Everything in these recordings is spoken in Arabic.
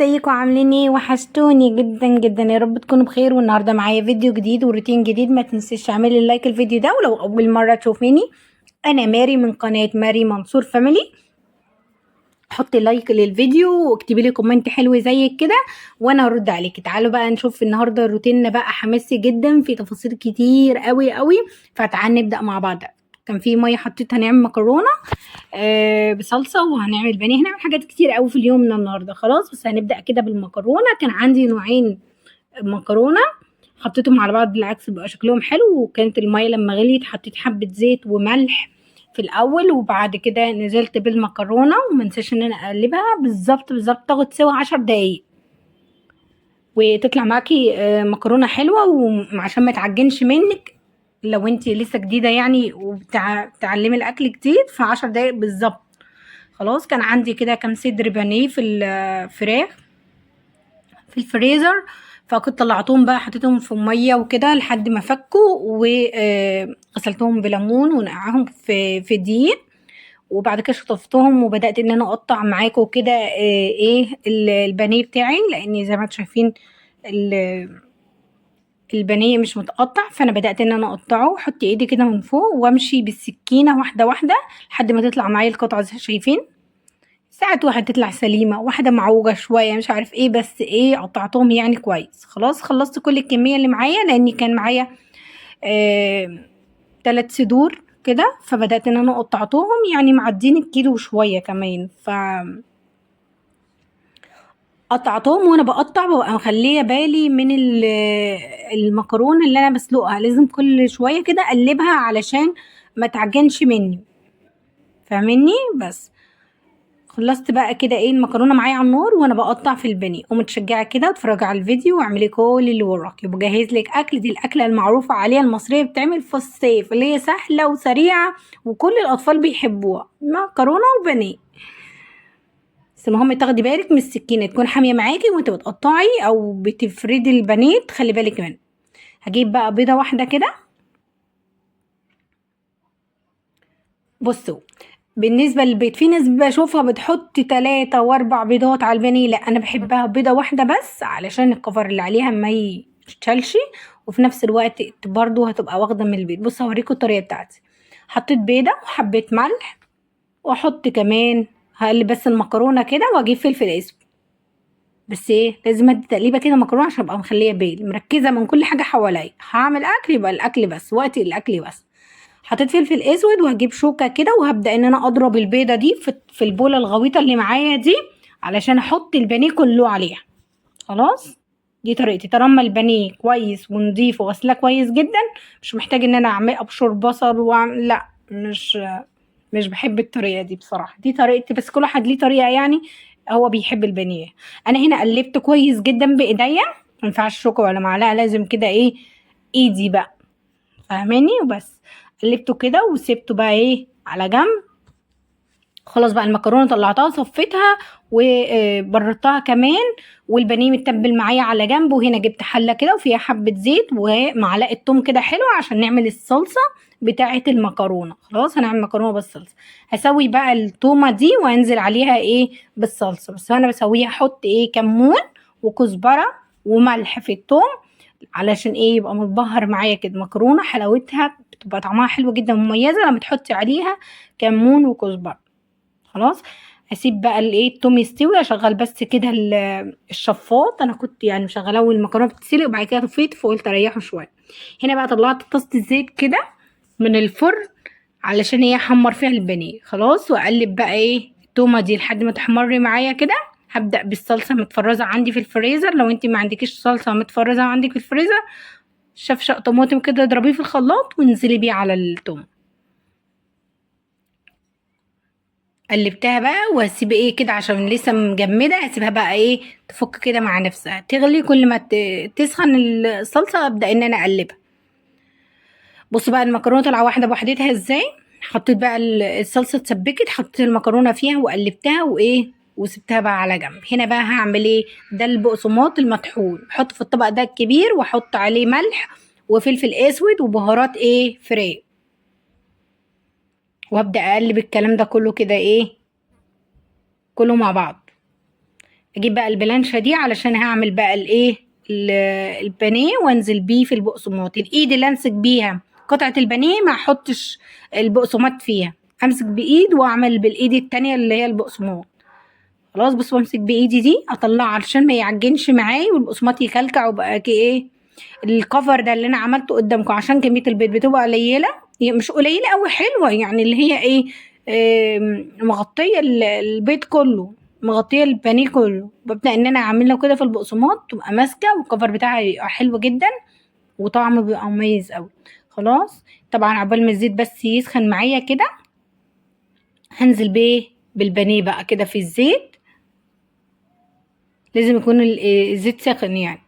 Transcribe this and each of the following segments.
ازيكم عاملين ايه؟ وحشتوني جدا جدا، يا رب تكونوا بخير. والنهارده معايا فيديو جديد وروتين جديد. ما تنسيش تعملي لايك الفيديو ده، ولو اول مره تشوفيني انا ماري من قناه ماري منصور فاميلي. حطي لايك للفيديو واكتبي لي كومنت حلو زي كده وانا هرد عليكي. تعالوا بقى نشوف النهارده روتيننا بقى حماسي جدا، في تفاصيل كتير قوي قوي. فتعالى نبدا مع بعض. كان في ميه حطيتها هنعمل مكرونه بصلصه، وهنعمل بانيه، هنعمل حاجات كتير قوي في اليوم من النهارده. خلاص بس هنبدا كده بالمكرونه. كان عندي نوعين مكرونه حطيتهم على بعض، بالعكس بقى شكلهم حلو. وكانت الميه لما غليت حطيت حبه زيت وملح في الاول، وبعد كده نزلت بالمكرونه. ومنساش ان انا اقلبها بالظبط بالظبط، تاخد سوا 10 دقايق وتطلع معاكي مكرونه حلوه، وعشان ما تعجنش منك لو انت لسه جديده يعني وبتعلمي الاكل جديد، في 10 دقايق بالظبط. خلاص كان عندي كده كام صدر بانيه في الفراخ في الفريزر، فكنت طلعتهم بقى حطيتهم في ميه وكده لحد ما فكوا، وغسلتهم بليمون ونقعهم في دقيق. وبعد كده شطفتهم وبدات ان انا اقطع معاكم كده ايه البانيه بتاعي، لان زي ما انتم شايفين البانيه مش متقطع. فانا بدات ان انا اقطعه واحط ايدي كده من فوق وامشي بالسكينه واحده واحده لحد ما تطلع معايا القطعه زي شايفين. ساعات واحده تطلع سليمه، واحده معوجه شويه مش عارف ايه، بس ايه قطعتهم يعني كويس. خلاص خلصت كل الكميه اللي معايا، لاني كان معايا 3 صدور كده. فبدات ان انا قطعتهم يعني معدين الكيلو وشويه كمان. قطعتهم وانا بقطع ببقى مخليه بالي من المكرونه اللي انا بسلقها. لازم كل شويه كده اقلبها علشان ما تعجنش مني، فاهمني؟ بس خلصت بقى كده ايه المكرونه معايا على النار وانا بقطع في البانيه. ومتشجعه كده اتفرجي على الفيديو واعملي كل اللي وراك. يبقى جهز لك اكل، دي الاكله المعروفه عليها المصريه، بتعمل في الصيف، اللي هي سهله وسريعه وكل الاطفال بيحبوها، مكرونه وبانيه. بس المهم تاخدي بالك من السكينه تكون حاميه معاكي وانت بتقطعي او بتفردي البانيه، تخلي بالك منه. هجيب بقى بيضه واحده كده. بصوا، بالنسبه للبيض في ناس بشوفها بتحط 3 و4 بيضات على البانيه، لا انا بحبها بيضه واحده بس علشان الكفر اللي عليها ما يتشالش، وفي نفس الوقت برضو هتبقى واخده من البيض. بصوا هوريكم الطريقه بتاعتي. حطيت بيضه وحبيت ملح، واحط كمان هقلب بس المكرونه كده، واجيب فلفل اسود. بس ايه لازم ادي تقليبه كده مكرونه عشان ابقى مخليه بالي مركزه من كل حاجه حواليا. هعمل اكل يبقى الاكل بس، وقتي الاكل بس. حطيت فلفل اسود، وهجيب شوكه كده وهبدا ان انا اضرب البيضه دي في البوله الغويطه اللي معايا دي علشان احط البانيه كله عليها. خلاص دي طريقتي. طالما البانيه كويس ونضيف وغسلاه كويس جدا، مش محتاج ان انا اعمل ابشر بصل لا، مش بحب الطريقه دي بصراحه. دي طريقتي، بس كل واحد ليه طريقه يعني هو بيحب البانيه. انا هنا قلبت كويس جدا بايديا، ما ينفعش شوكه ولا معلقه، لازم كده ايه ايدي بقى، فاهماني؟ وبس قلبته كده وسبته بقى ايه على جنب. خلاص بقى المكرونه طلعتها صفيتها وبردتها كمان، والبانيه متبل معايا على جنب. وهنا جبت حله كده وفيها حبه زيت ومعلقه توم كده حلوه عشان نعمل الصلصه بتاعه المكرونه. خلاص هنعمل مكرونه بالصلصه. هسوي بقى التومه دي وانزل عليها ايه بالصلصه. بس انا بسويها احط ايه كمون وكزبره وملح في التوم علشان ايه يبقى متبهر معايا كده. مكرونه حلاوتها بتبقى طعمها حلو جدا مميزه لما تحطي عليها كمون وكزبره. خلاص هسيب بقى الايه التوم يستوي، اشغل بس كده الشفاط. انا كنت يعني مشغلاه والمكرونه بتتسلق، وبعد كده طفيت فقلت اريحه شويه. هنا بقى طلعت طاسه الزيت كده من الفرن علشان هي احمر فيها البانيه. خلاص واقلب بقى ايه التومه دي لحد ما تحمر معايا كده. هبدا بالصلصه متفرزه عندي في الفريزر. لو انت ما عندكيش صلصه متفرزه عندك في الفريزر، شفشق طماطم كده اضربيه في الخلاط وانزلي بيه على التوم. قلبتها بقى وهسيب ايه كده عشان لسه مجمده، هسيبها بقى ايه تفك كده مع نفسها تغلي. كل ما تسخن الصلصه ابدا ان انا اقلبها. بصوا بقى المكرونه طالعه واحده بوحدتها ازاي. حطيت بقى الصلصه اتسبكت، حطيت المكرونه فيها وقلبتها وايه وسبتها بقى على جنب. هنا بقى هعمل ايه ده البقسماط المطحون، بحط في الطبق ده الكبير واحط عليه ملح وفلفل اسود وبهارات ايه فراخ، وابدا اقلب الكلام ده كله كده ايه كله مع بعض. اجيب بقى البلانشه دي علشان هعمل بقى الايه البانيه، وانزل بيه في البقسماط. الايد اللي امسك بيها قطعه البانيه ما احطش البقسماط فيها، امسك بايد واعمل بالايد التانية اللي هي البقسماط. خلاص بص، بمسك بايدي دي اطلعه علشان ما يعجنش معايا والبقسماط يكلكع وبقى ايه. الكفر ده اللي انا عملته قدامكم عشان كميه البيض بتبقى قليله، مش قليله قوي، حلوه يعني، اللي هي ايه، مغطيه البيض كله، مغطيه البانيه كله. ببدا ان انا اعمله كده في البقسماط تبقى ماسكه، والكفر بتاعها يبقى حلو جدا وطعمه بيبقى مميز قوي. خلاص طبعا عقبال ما الزيت بس يسخن معايا كده، هنزل بيه بالبانيه بقى كده في الزيت. لازم يكون الزيت ساخن يعني،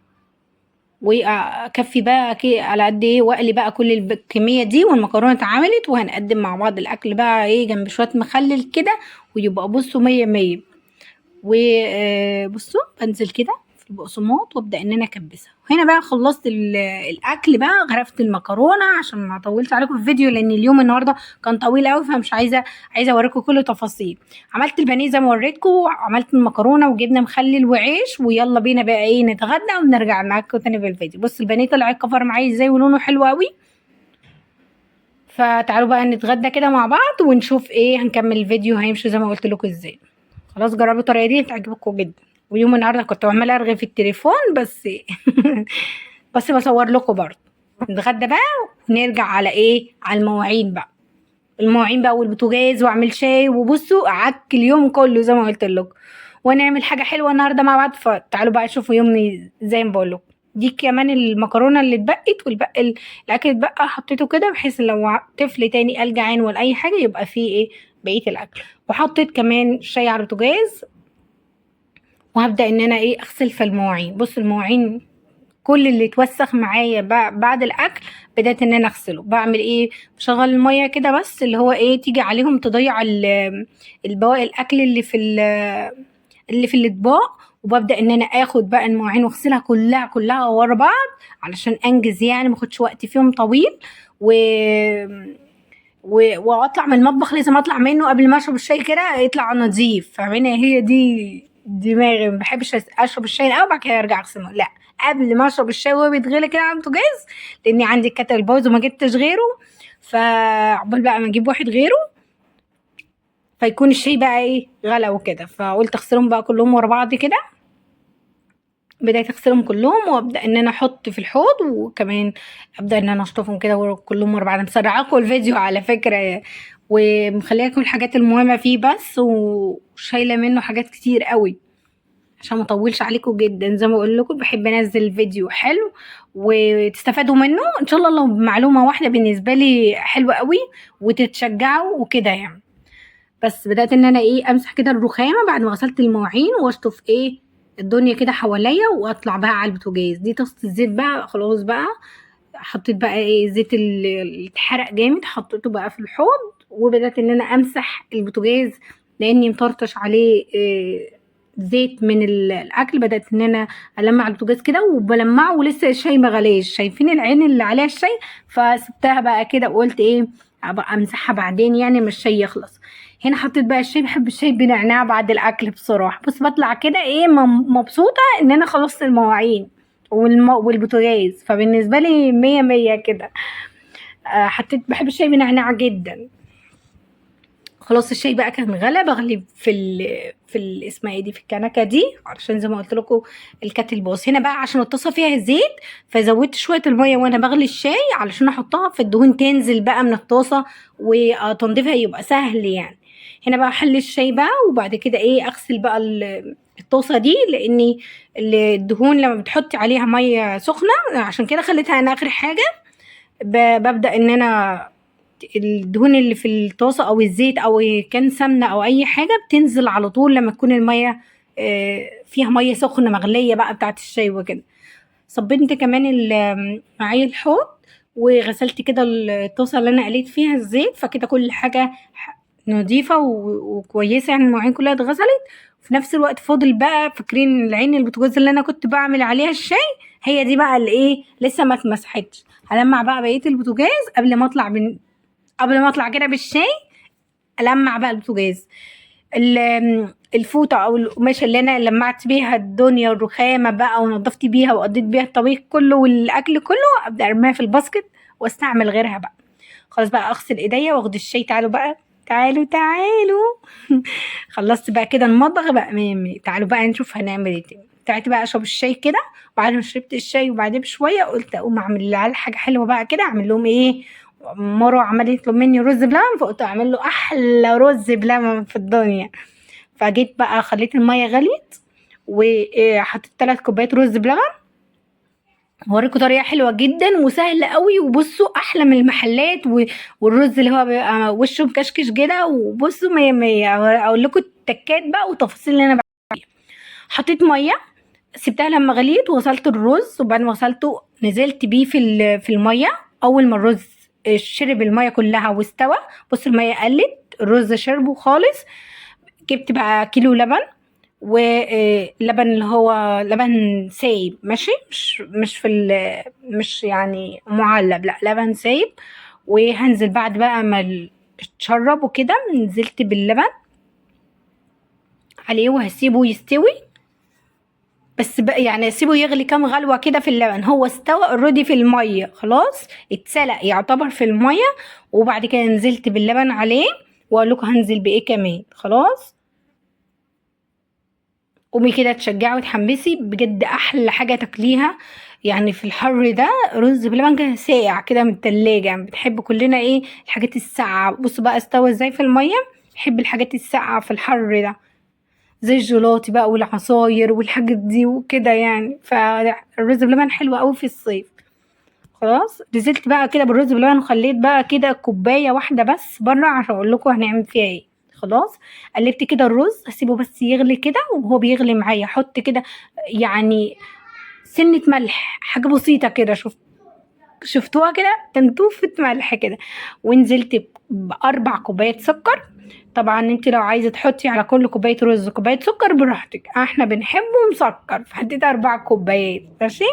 واكفي بقى على قد ايه، واقلي بقى كل الكميه دي، والمكرونه اتعملت، وهنقدم مع بعض الاكل بقى ايه جنب شويه مخلل كده، ويبقى بصوا مية مية. وبصوا بنزل كده في البقسماط وابدا ان انا اكبسها. هنا بقى خلصت الاكل بقى، غرفت المكرونه عشان ما اطولش عليكم في الفيديو، لان اليوم النهارده كان طويل قوي، فمش عايزه اوريكم كل تفاصيل. عملت البانيه زي ما وريتكم، عملت المكرونه وجبنه مخلل وعيش، ويلا بينا بقى ايه نتغدى ونرجع معاكم تاني في الفيديو. بص البانيه طلع الكفر معايا ازاي ولونه حلو قوي. فتعالوا بقى نتغدى كده مع بعض ونشوف ايه، هنكمل الفيديو هيمشي زي ما قلت لكم ازاي. خلاص جربوا الطريقه دي هتعجبكم جدا. ويوم النهارده كنت عماله ارغي في التليفون بس بس بصور لكم برضه. نتغدى بقى ونرجع على ايه، على المواعين بقى، المواعين بقى والبوتاجاز، واعمل شاي، وبصوا اعك اليوم كله زي ما قلت لكم، ونعمل حاجه حلوه النهارده مع بعض. فتعالوا بقى شوفوا يومي زي ما بقول لكم. دي كمان المكرونه اللي اتبقت والبقى الاكل اتبقى حطيته كده، بحيث لو طفل تاني قال جعان ولا اي حاجه يبقى فيه ايه بقيه الاكل. وحطيت كمان شاي على البوتاجاز، وهبدا ان انا ايه اغسل في المواعين. بص المواعين كل اللي اتوسخ معايا بعد الاكل بدات ان انا اغسله. بعمل ايه، بشغل الميه كده بس اللي هو ايه تيجي عليهم تضيع البواقي الاكل اللي في الاطباق، وببدا ان انا اخد بقى المواعين واغسلها كلها ورا بعض علشان انجز يعني، ما اخدش وقت فيهم طويل. و واطلع من المطبخ لازم اطلع منه قبل ما اشرب الشاي كده يطلع نظيف، فاهمين؟ هي دي دماغي، ما بحبش اشرب الشاي الاول وبعد كده ارجع اغسله، لا، قبل ما اشرب الشاي وهو بيتغلي كده على البوتاجاز، لاني عندي الكاتل بايظ وما جبتش غيره، فعقبال بقى ما اجيب واحد غيره فيكون الشاي بقى ايه غلى وكده. فقلت اغسلهم بقى كلهم ورا بعض كده. بداية اغسلهم كلهم وابدا ان انا احط في الحوض، وكمان ابدا ان انا اشطفهم كده كلهم ورا بعض. مسرعاكم الفيديو على فكرة، ومخلياكم الحاجات المهمة فيه بس، وشايلة منه حاجات كتير قوي عشان ما اطولش عليكم جدا. زي ما اقول لكم بحب انزل الفيديو حلو وتستفادوا منه ان شاء الله، لو معلومة واحدة بالنسبة لي حلوة قوي وتتشجعوا وكده يعني. بس بدأت ان انا ايه امسح كده الرخامة بعد ما غسلت المواعين، واشطف ايه الدنيا كده حواليا، واطلع بقى على البوتاجاز. دي طاسة الزيت بقى خلاص بقى، حطيت بقى ايه الزيت اللي اتحرق جامد حطيته بقى في الحوض، وبدأت ان انا امسح البوتاجاز لاني مطرطش عليه إيه زيت من الاكل. بدأت ان انا المع البوتاجاز كده وبلمعه، ولسه الشاي ما غليش، شايفين العين اللي عليها الشاي؟ فسبتها بقى كده وقلت ايه ابقى امسحها بعدين يعني، مش الشاي يخلص. هنا حطيت بقى الشاي، بحب الشاي بنعناع بعد الاكل بصراحه. بص بطلع كده ايه مبسوطه ان انا خلصت المواعين والبوتاجاز، فبالنسبه لي مية مية كده. حطيت بحب الشاي بنعناع جدا. خلاص الشاي بقى كان غلى، بغلي اسمها ايه دي، في الكنكه دي، علشان زي ما قلت لكم الكاتل باظ. هنا بقى عشان الطاسه فيها زيت فزودت شويه الميه وانا بغلي الشاي علشان احطها في الدهون تنزل بقى من الطاسه وتنظيفها يبقى سهل يعني. هنا بقى احل الشاي بقى، وبعد كده ايه اغسل بقى الطاسه دي، لاني الدهون لما بتحطي عليها ميه سخنه، عشان كده خليتها انا اخر حاجه. ببدا ان انا الدهون اللي في الطاسه او الزيت او كان سمنه او اي حاجه بتنزل على طول لما تكون الميه فيها ميه سخنه مغليه بقى بتاعه الشاي وكده. صبنت كمان معايا الحوض وغسلت كده الطاسه اللي انا قليت فيها الزيت، فكده كل حاجه نظيفه وكويسه يعني، المواعين كلها اتغسلت. في نفس الوقت فاضل بقى، فاكرين العين البوتاجاز اللي انا كنت بعمل عليها الشاي؟ هي دي بقى اللي ايه لسه ما اتمسحتش. هلمع بقى بقيه البوتاجاز قبل ما اطلع كده بالشاي، المع بقى البوتاجاز. الفوطة أو القماشة اللي أنا لمعت بيها الدنيا الرخامة بقى ونضفت بيها وقضيت بيها الطبيخ كله والأكل كله، أبدأ أرميها في الباسكت واستعمل غيرها بقى. خلاص بقى أغسل إيديا واخد الشاي. تعالوا بقى، تعالوا تعالوا. خلصت بقى كده المطبخ بقى مية مية. تعالوا بقى نشوف هنعمل ايه تاني. طلعت بقى اشرب الشاي كده، وبعد ما شربت الشاي وبعدين بشويه قلت اقوم اعمل للعيال حاجه حلوه بقى كده. اعمل لهم ايه؟ مروه عمال يطلب مني رز بلبن، فقلت اعمل له احلى رز بلبن في الدنيا. فجيت بقى خليت الميه غليت وحطيت 3 كوبايات رز بلبن. هوريكم طريقه حلوه جدا وسهله قوي، وبصوا احلى من المحلات والرز اللي هو بيبقى وشه مكشكش كده. وبصوا مية مية. اقول لكم التكات بقى والتفاصيل اللي انا. حطيت ميه، سبتها لما غليت، وغسلت الرز، وبعد ما غسلته نزلت بيه في الميه. اول ما الرز شرب الميه كلها واستوى، بص الميه قلت، الرز شربه خالص. جبت بقى كيلو لبن، ولبن اللي هو لبن سايب ماشي، مش يعني معلب، لا لبن سايب. وهنزل بعد بقى ما اتشرب وكده، نزلت باللبن عليه وهسيبه يستوي. بس بقى يعني سيبه يغلي كام غلوة كده في اللبن. هو استوى اوريدي في المية، خلاص اتسلق يعتبر في المية. وبعد كده نزلت باللبن عليه، واقول لكم هنزل بايه كمان. خلاص قومي كده تشجعي وتحمسي بجد. احلى حاجة تاكليها يعني في الحر ده رز بلبن كده ساقع كده من التلاجة. يعني بتحب كلنا ايه الحاجات الساقعة. بصوا بقى استوى ازاي في المية. بحب الحاجات الساقعة في الحر ده، زي الجيلاتي بقى والعصاير والحاجات دي وكده يعني. فالرز بلبن حلو قوي في الصيف. خلاص نزلت بقى كده بالرز بلبن، وخليت بقى كده كوبايه واحده بس بره عشان اقول لكم هنعمل فيها ايه. خلاص قلبت كده الرز، اسيبه بس يغلي كده. وهو بيغلي معايا احط كده يعني سنه ملح، حاجه بسيطه كده. شفتوها كده تنتوفة ملح كده. ونزلت بأربع كوبايات سكر. طبعا انت لو عايزه تحطي على كل كوبايه رز كوبايه سكر براحتك، احنا بنحبه مسكر فحطيت 4 كوبايات ماشي.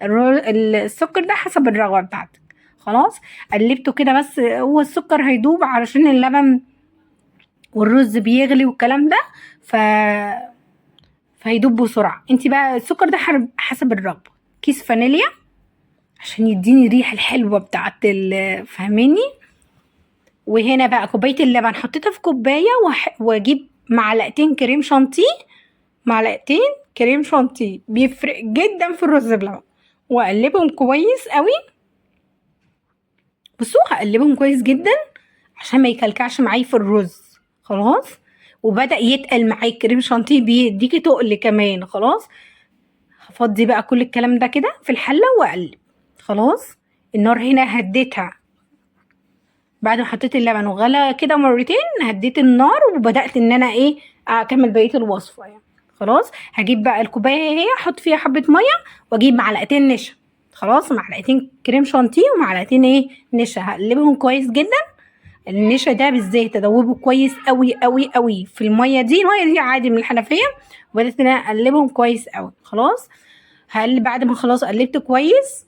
السكر ده حسب الرغبه بتاعتك. خلاص قلبته كده، بس هو السكر هيدوب علشان اللبن والرز بيغلي والكلام ده. ف فهيدوب بسرعه. انت بقى السكر ده حسب الرغبه. كيس فانيليا عشان يديني الريحه الحلوه بتاعت فاهميني. وهنا بقى كوبايه اللبن حطيتها في كوبايه، واجيب معلقتين كريم شانتيه. معلقتين كريم شانتيه بيفرق جدا في الرز بلبن. واقلبهم كويس قوي. بصوا هقلبهم كويس جدا عشان ما يكلكعش معايا في الرز. خلاص وبدأ يتقل معايا الكريم شانتيه بيديكي تقل كمان. خلاص هفضي بقى كل الكلام ده كده في الحله واقلب. خلاص النار هنا هديتها بعد ما حطيت اللبن وغلى كده مرتين. هديت النار وبدأت ان انا ايه اكمل بقيه الوصفه يعني. خلاص هجيب بقى الكوبايه هي احط فيها حبه ميه، واجيب معلقتين نشا. خلاص معلقتين كريم شانتيه ومعلقتين ايه نشا. هقلبهم كويس جدا. النشا ده بالذات ادوبه كويس قوي قوي قوي في الميه دي. الميه دي عادي من الحنفيه. وبدأت ان انا اقلبهم كويس قوي. خلاص هقلب بعد ما خلاص قلبت كويس.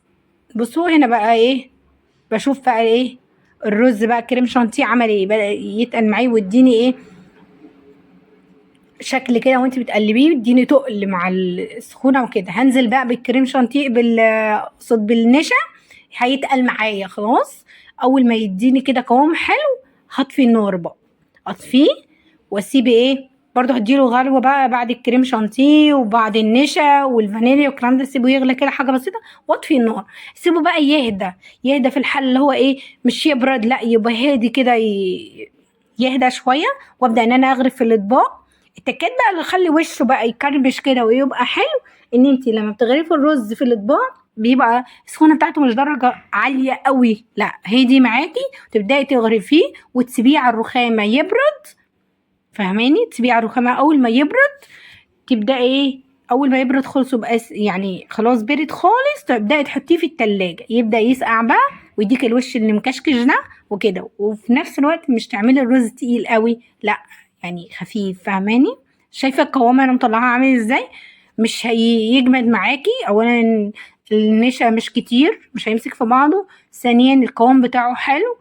بصوا هنا بقى ايه بشوف بقى ايه الرز بقى كريم شانتيه عمل ايه. بدأ يتقل معايا ويديني ايه شكل كده. وانت بتقلبيه يديني تقل مع السخونه وكده. هنزل بقى بالكريم شانتيه قصد بالنشا هيتقل معايا. خلاص اول ما يديني كده قوام حلو هطفي النار بقى. اطفيه واسيب ايه برضو هديله غلوه بقى بعد الكريم شانتيه وبعد النشا والفانيليا والكلام ده. سيبه يغلى كده حاجه بسيطه واطفي النار. سيبه بقى يهدى. يهدى في الحل اللي هو ايه مش يبرد، لا يبقى هادي كده يهدى شويه. وابدا ان انا اغرف في الاطباق. التكات بقى اللي يخلي وشه بقى يكرمش كده ويبقى حلو ان انت لما بتغرفي الرز في الاطباق بيبقى السخونه بتاعته مش درجه عاليه قوي، لا هدي معاكي. تبداي تغرفيه وتسيبيه على الرخامه يبرد. فاهماني تسيبيه على الرخامه اول ما يبرد. تبداي ايه اول ما يبرد خالص يبقى يعني خلاص برد خالص. تبداي تحطيه في التلاجة يبدا يسقع بقى ويديك الوش اللي مكشكش ده وكده. وفي نفس الوقت مش تعملي الرز تقيل قوي، لا يعني خفيف. فاهماني شايفه القوام انا مطلعاها عامل ازاي. مش هيجمد معاكي. اولا النشا مش كتير مش هيمسك في بعضه. ثانيا القوام بتاعه حلو.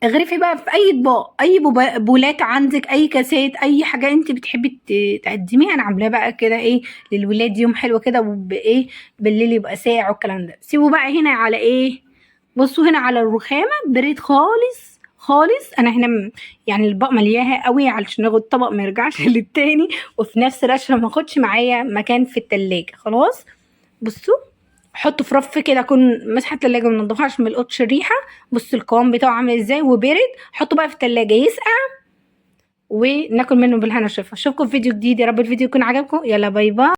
اغرفي بقى في اي اطباق، اي بولات عندك، اي كاسات، اي حاجه انت بتحبي تقدميها. انا عاملاه بقى كده ايه للولاد يوم حلو كده، وبايه بالليل يبقى ساقع والكلام ده. سيبوا بقى هنا على ايه، بصوا هنا على الرخامه بريد خالص خالص. انا هنا يعني الباق ملياها قوي علشان اخد طبق ما يرجعش للتاني، وفي نفس الوقت ما اخدش معايا مكان في التلاجة. خلاص بصوا، حطه في رف كده، اكون مسحه التلاجة منضفه عشان ميلقطش الريحه. بصوا القوام بتاعه عامل ازاي وبارد. حطه بقى في التلاجة يسقع وناكل منه بالهنا والشفا. اشوفكم في فيديو جديد، يا رب الفيديو يكون عجبكم. يلا باي باي.